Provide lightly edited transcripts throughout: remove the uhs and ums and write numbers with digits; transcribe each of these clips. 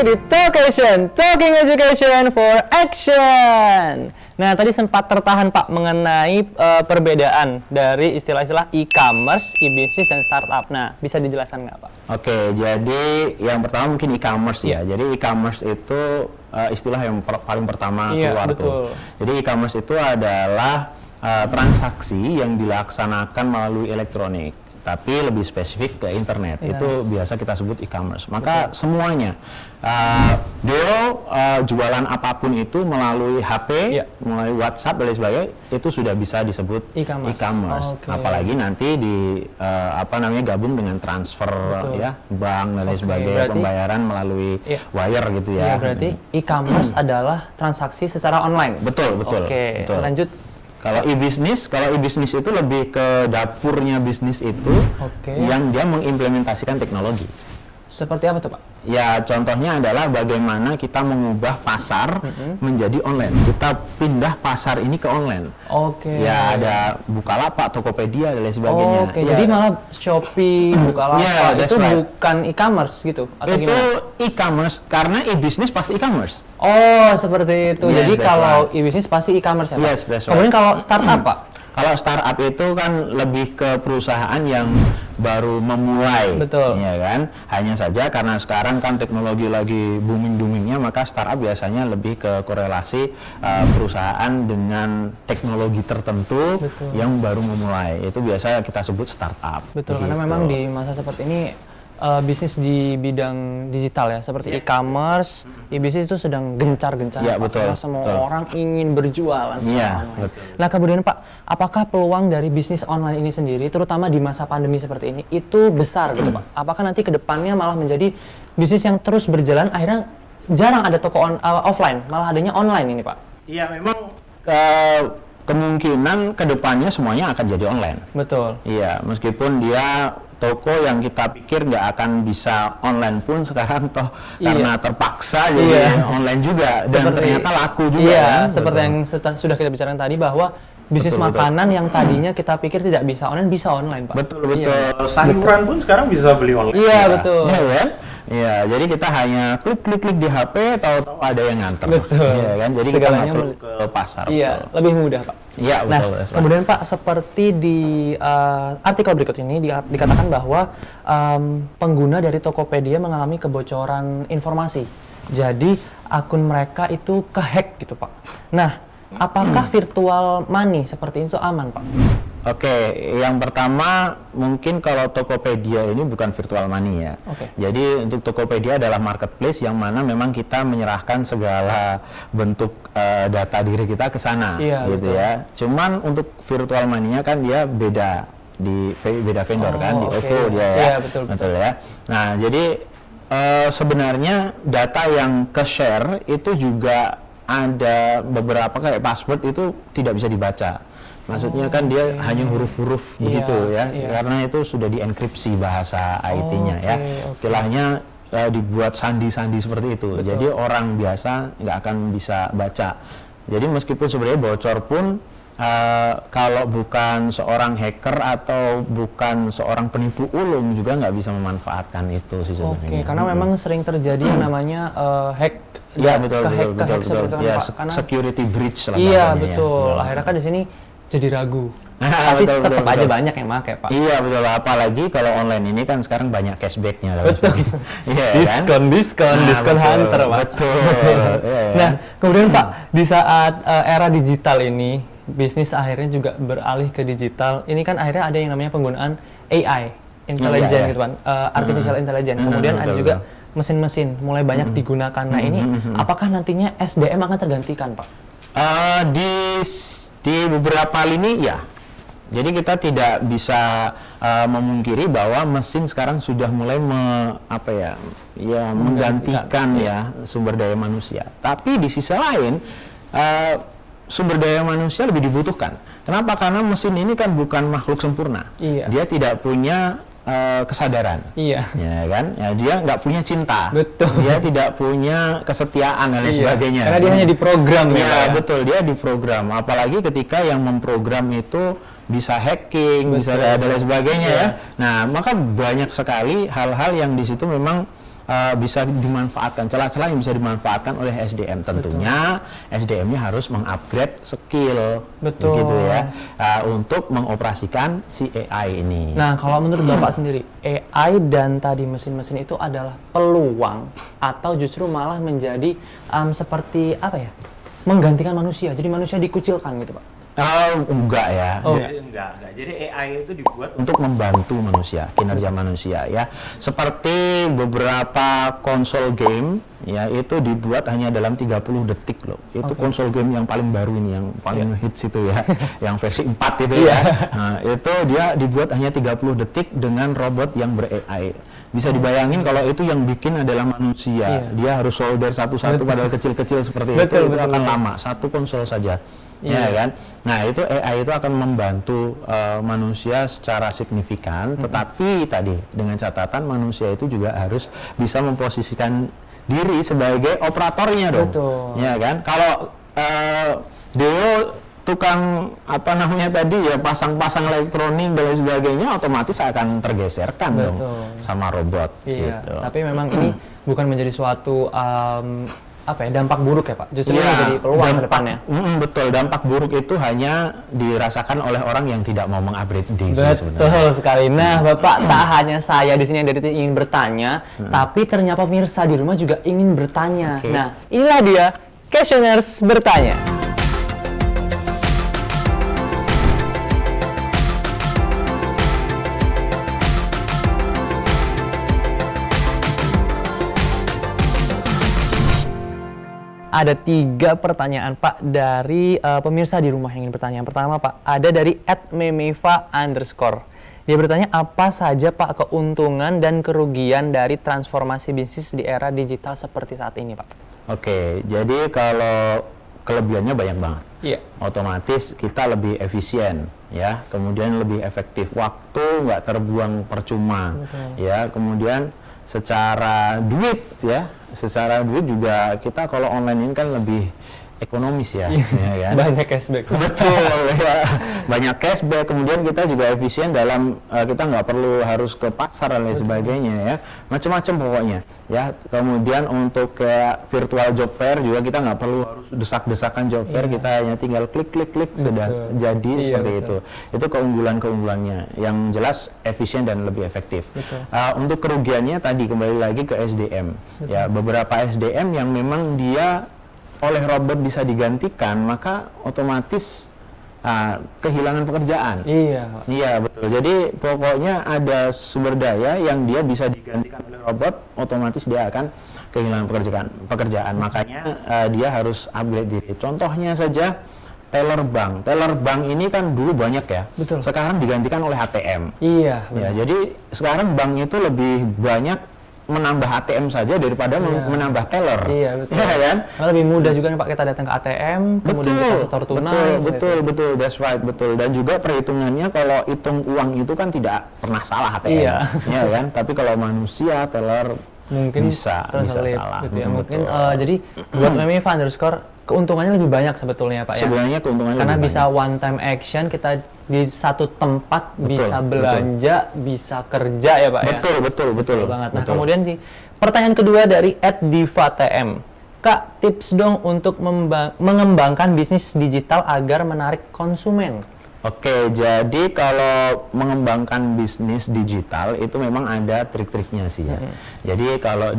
di Talkation, Talking Education for Action. Nah, tadi sempat tertahan Pak mengenai perbedaan dari istilah-istilah e-commerce, e-business, dan startup. Nah, bisa dijelaskan nggak Pak? Oke, jadi yang pertama mungkin e-commerce ya. Jadi e-commerce itu istilah yang paling pertama keluar tuh. Jadi e-commerce itu adalah transaksi yang dilaksanakan melalui elektronik, tapi lebih spesifik ke internet. Itu biasa kita sebut e-commerce. Maka semuanya dulu jualan apapun itu melalui HP, melalui WhatsApp dan lain sebagainya, itu sudah bisa disebut e-commerce. Apalagi nanti di gabung dengan transfer ya, bank dan lain sebagainya, pembayaran melalui wire gitu ya. Berarti e-commerce adalah transaksi secara online. Betul. Lanjut. Kalau e-business itu lebih ke dapurnya bisnis itu yang dia mengimplementasikan teknologi. Seperti apa tuh Pak? Ya contohnya adalah bagaimana kita mengubah pasar menjadi online. Kita pindah pasar ini ke online. Ya ada Bukalapak, Tokopedia dan lain sebagainya. Jadi malah Shopee, Bukalapak itu bukan e-commerce gitu? Atau itu e-commerce karena e-business pasti e-commerce. Oh seperti itu. Jadi kalau e-business pasti e-commerce ya Pak? Yes, that's right. Kemudian kalau startup Pak? Kalau startup itu kan lebih ke perusahaan yang baru memulai, ya kan. Hanya saja karena sekarang kan teknologi lagi booming-boomingnya, maka startup biasanya lebih ke korelasi perusahaan dengan teknologi tertentu yang baru memulai. Itu biasa kita sebut startup. Betul, karena memang di masa seperti ini bisnis di bidang digital ya, seperti e-commerce, e-bisnis itu sedang gencar-gencarnya karena semua orang ingin berjualan secara online. Nah kemudian Pak, apakah peluang dari bisnis online ini sendiri, terutama di masa pandemi seperti ini, itu besar gitu Pak? Apakah nanti ke depannya malah menjadi bisnis yang terus berjalan, akhirnya jarang ada toko offline, malah adanya online ini Pak? Iya memang kemungkinan ke depannya semuanya akan jadi online. Betul. Iya, meskipun dia toko yang kita pikir nggak akan bisa online pun sekarang toh karena terpaksa jadi online juga dan ternyata laku juga. Iya, seperti yang sudah kita bicarakan tadi bahwa bisnis makanan yang tadinya kita pikir tidak bisa online Pak. Betul. Sayuran pun sekarang bisa beli online. Iya, betul. Iya, jadi kita hanya klik di HP, tahu-tahu ada yang nganter. Betul. Iya kan, jadi kita nggak perlu ke pasar. Iya, lebih mudah Pak. Iya, betul. Nah, kemudian Pak, seperti di artikel berikut ini dikatakan bahwa pengguna dari Tokopedia mengalami kebocoran informasi. Jadi akun mereka itu kehack gitu Pak. Nah, apakah virtual money seperti itu aman Pak? Oke, yang pertama mungkin kalau Tokopedia ini bukan virtual money ya. Jadi untuk Tokopedia adalah marketplace yang mana memang kita menyerahkan segala bentuk data diri kita ke sana, gitu ya. Cuman untuk virtual money-nya kan dia beda beda vendor kan di OVO dia ya. Iya, betul ya. Nah, jadi sebenarnya data yang ke-share itu juga ada beberapa kayak password itu tidak bisa dibaca. Maksudnya kan dia hanya huruf-huruf begitu ya, karena itu sudah dienkripsi bahasa IT-nya ya. Istilahnya dibuat sandi-sandi seperti itu. Jadi orang biasa nggak akan bisa baca. Jadi meskipun sebenarnya bocor pun kalau bukan seorang hacker atau bukan seorang penipu ulung juga nggak bisa memanfaatkan itu sih sebenarnya. Karena memang sering terjadi yang namanya hack. Ya betul. Ya, security breach lah bahasanya. Iya betul. Akhirnya kan di sini jadi ragu. Tapi tetap aja banyak yang pakai Pak. Iya betul. Apalagi kalau online ini kan sekarang banyak cashbacknya. Diskon hunter Pak. Betul. Nah kemudian Pak, di saat era digital ini, bisnis akhirnya juga beralih ke digital. Ini kan akhirnya ada yang namanya penggunaan AI, intelligence gitu kan, artificial intelligence. Kemudian ada juga mesin-mesin mulai banyak digunakan. Nah ini apakah nantinya SDM akan tergantikan Pak? Di beberapa lini ya. Jadi kita tidak bisa memungkiri bahwa mesin sekarang sudah mulai menggantikan sumber daya manusia. Tapi di sisi lain sumber daya manusia lebih dibutuhkan. Kenapa? Karena mesin ini kan bukan makhluk sempurna. Dia tidak punya kesadaran, ya kan? Ya, dia nggak punya cinta, dia tidak punya kesetiaan dan lain sebagainya. Karena dia hanya diprogram, betul, dia diprogram. Apalagi ketika yang memprogram itu bisa hacking, bisa dan lain sebagainya ya. Nah, maka banyak sekali hal-hal yang di situ memang bisa dimanfaatkan, celah-celah yang bisa dimanfaatkan oleh SDM. Tentunya SDM-nya harus mengupgrade skill, gitu ya, untuk mengoperasikan si AI ini. Nah, kalau menurut Bapak sendiri, AI dan tadi mesin-mesin itu adalah peluang atau justru malah menjadi seperti apa ya, menggantikan manusia, jadi manusia dikucilkan gitu Pak? Enggak ya. Enggak. Jadi AI itu dibuat untuk membantu manusia, kinerja manusia ya. Seperti beberapa konsol game ya, itu dibuat hanya dalam 30 detik loh. Itu konsol game yang paling baru ini, yang paling hits itu ya, yang versi 4 itu ya. Nah, itu dia dibuat hanya 30 detik dengan robot yang ber-AI. Bisa dibayangin kalau itu yang bikin adalah manusia. Dia harus solder satu-satu padahal kecil-kecil seperti itu akan lama. Satu konsol saja. Ya kan? Nah, itu AI itu akan membantu manusia secara signifikan, tetapi tadi dengan catatan manusia itu juga harus bisa memposisikan diri sebagai operatornya dong. Ya kan? Kalau Deo tukang apa namanya tadi ya, pasang-pasang elektronik dan lain sebagainya, otomatis akan tergeserkan dong sama robot. Gitu. Tapi memang ini bukan menjadi suatu apa ya, dampak buruk ya Pak? Justru ini menjadi peluang ke depannya. Betul, dampak buruk itu hanya dirasakan oleh orang yang tidak mau mengupgrade diri. Betul sekali. Nah, Bapak, tak hanya saya di sini yang dari ingin bertanya, tapi ternyata pemirsa di rumah juga ingin bertanya. Nah, inilah dia Questioners bertanya. Ada 3 pertanyaan Pak dari pemirsa di rumah yang ingin bertanya. Yang pertama Pak, ada dari @memeva_. Dia bertanya, apa saja Pak keuntungan dan kerugian dari transformasi bisnis di era digital seperti saat ini Pak? Oke, jadi kalau kelebihannya banyak banget. Iya. Otomatis kita lebih efisien, ya, kemudian lebih efektif, waktu nggak terbuang percuma, ya, kemudian secara duit juga kita kalau online ini kan lebih ekonomis ya, ya kan? Banyak cashback. Betul, ya. Banyak cashback, kemudian kita juga efisien dalam kita nggak perlu harus ke pasar dan lain sebagainya ya, macam-macam pokoknya ya. Kemudian untuk kayak virtual job fair juga kita nggak perlu harus desak-desakan job fair, kita hanya tinggal klik sudah jadi seperti itu. Itu keunggulannya, yang jelas efisien dan lebih efektif. Untuk kerugiannya tadi kembali lagi ke SDM, ya, beberapa SDM yang memang dia oleh robot bisa digantikan, maka otomatis kehilangan pekerjaan. Iya betul. Jadi pokoknya ada sumber daya yang dia bisa digantikan oleh robot, otomatis dia akan kehilangan pekerjaan. Makanya dia harus upgrade diri. Contohnya saja teller bank. Teller bank ini kan dulu banyak ya. Betul. Sekarang digantikan oleh ATM. Iya. Ya, jadi sekarang bank itu lebih banyak menambah ATM saja daripada menambah teller. Iya, betul. Ya, kan? Lebih mudah juga nih Pak, kita datang ke ATM, kemudian kita setor tunai. Betul, that's right, betul. Dan juga perhitungannya kalau hitung uang itu kan tidak pernah salah ATM. Ya kan? Tapi kalau manusia, teller mungkin bisa salah. Gitu ya. Mungkin jadi buat Memeva_, keuntungannya lebih banyak sebetulnya Pak ya. Sebenarnya keuntungannya karena lebih bisa banyak. One time action, kita di satu tempat bisa belanja, bisa kerja ya Pak ya. Betul banget. Nah, kemudian di pertanyaan kedua dari @diva_tm. Kak, tips dong untuk mengembangkan bisnis digital agar menarik konsumen. Oke, jadi kalau mengembangkan bisnis digital itu memang ada trik-triknya sih ya. Jadi kalau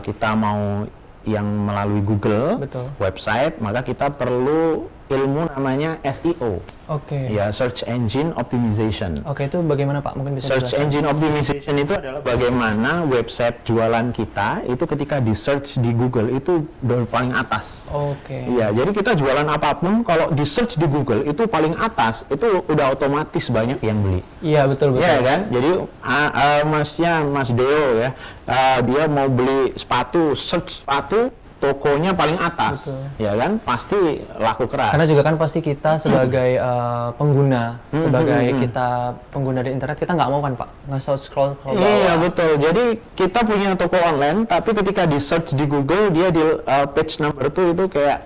kita mau yang melalui Google website, maka kita perlu ilmu namanya SEO. Ya, Search Engine Optimization. Itu bagaimana Pak? Mungkin bisa Search Engine Optimization itu adalah bagaimana website jualan kita itu ketika di search di Google itu udah paling atas. Ya, jadi kita jualan apapun kalau di search di Google itu paling atas, itu udah otomatis banyak yang beli. Iya, betul. Ya kan? Jadi Mas Deo ya, dia mau beli sepatu, search sepatu, tokonya paling atas, ya kan, pasti laku keras. Karena juga kan pasti kita sebagai pengguna, kita pengguna di internet, kita nggak mau kan Pak scroll bawah. Iya betul. Jadi kita punya toko online, tapi ketika di search di Google dia di page number itu kayak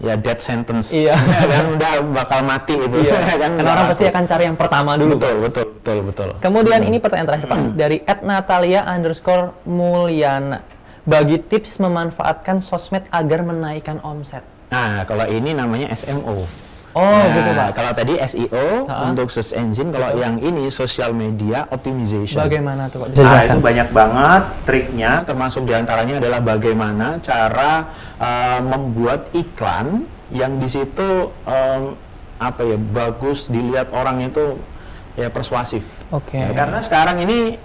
ya death sentence. Iya. Kan udah bakal mati itu. Iya. Kan karena orang pasti akan cari yang pertama dulu. Betul. Kemudian ini pertanyaan terakhir Pak dari @natalia_mulyana. Bagi tips memanfaatkan sosmed agar menaikkan omset. Nah, kalau ini namanya SMO. Gitu Pak. Kalau tadi SEO untuk search engine, kalau yang ini social media optimization. Bagaimana tuh Pak? Nah, itu banyak banget triknya. Termasuk diantaranya adalah bagaimana cara membuat iklan yang di situ bagus dilihat orang itu ya persuasif. Oke. Ya, karena sekarang ini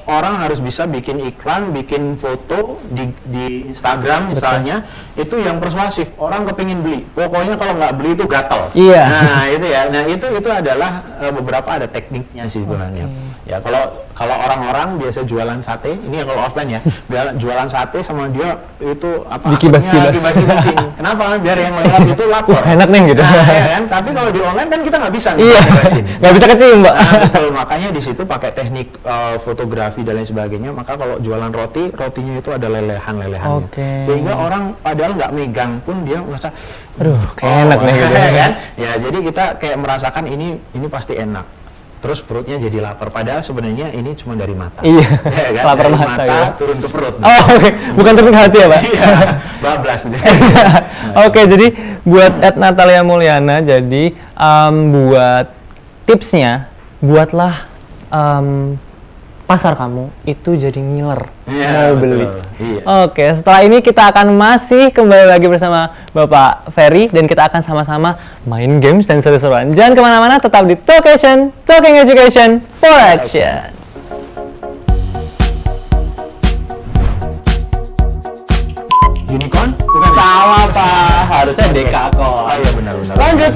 orang harus bisa bikin iklan, bikin foto di Instagram misalnya, itu yang persuasif. Orang kepingin beli. Pokoknya kalau nggak beli itu gatel. Iya. Nah itu ya. Nah itu adalah beberapa ada tekniknya sih sebenarnya. Ya kalau orang-orang biasa jualan sate, ini ya kalau offline ya, jualan sate sama dia itu dikibas-kibasin. Kenapa? Biar yang lewat itu lapor. Enak nih gitu. Nah, ya kan? Tapi kalau di online kan kita nggak bisa nggak bisa kecium Mbak. Nah, betul, makanya di situ pakai teknik fotografi dan lain sebagainya. Maka kalau jualan rotinya itu ada lelehan-lelehannya. Sehingga orang padahal nggak megang pun dia merasa, aduh, kayak enak nih gitu kan? Ya, jadi kita kayak merasakan ini pasti enak. Terus perutnya jadi lapar, padahal sebenarnya ini cuma dari mata. Iya, ya, kan? lapar dari mata ya. turun ke perut. Bukan turun ke hati ya Pak? Iya, bablas deh. Oke, jadi buat @natalia_mulyana, jadi buat tipsnya, buatlah pasar kamu itu jadi ngiler mau beli. Iya. Oke, setelah ini kita akan masih kembali lagi bersama Bapak Ferry dan kita akan sama-sama main games dan seru-seruan. Jangan kemana-mana, tetap di Talkation, Talking Education for Action. Unicorn? Salah Pak, harusnya Dekakon. Oh iya benar. Lanjut.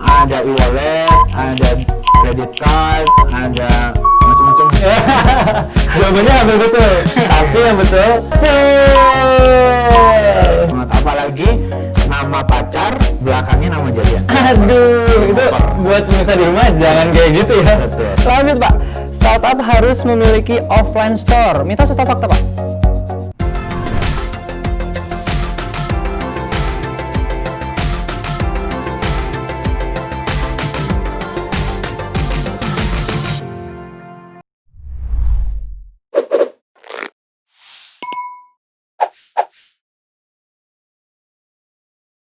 Ada e-wallet, ada credit card, ada macam-macam. Jawabannya hampir betul, tapi yang betul. Apalagi nama pacar belakangnya nama jadian. Aduh, itu buat pemirsa di rumah jangan kayak gitu ya. Betul. Lanjut Pak, startup harus memiliki offline store. Mitos atau fakta Pak?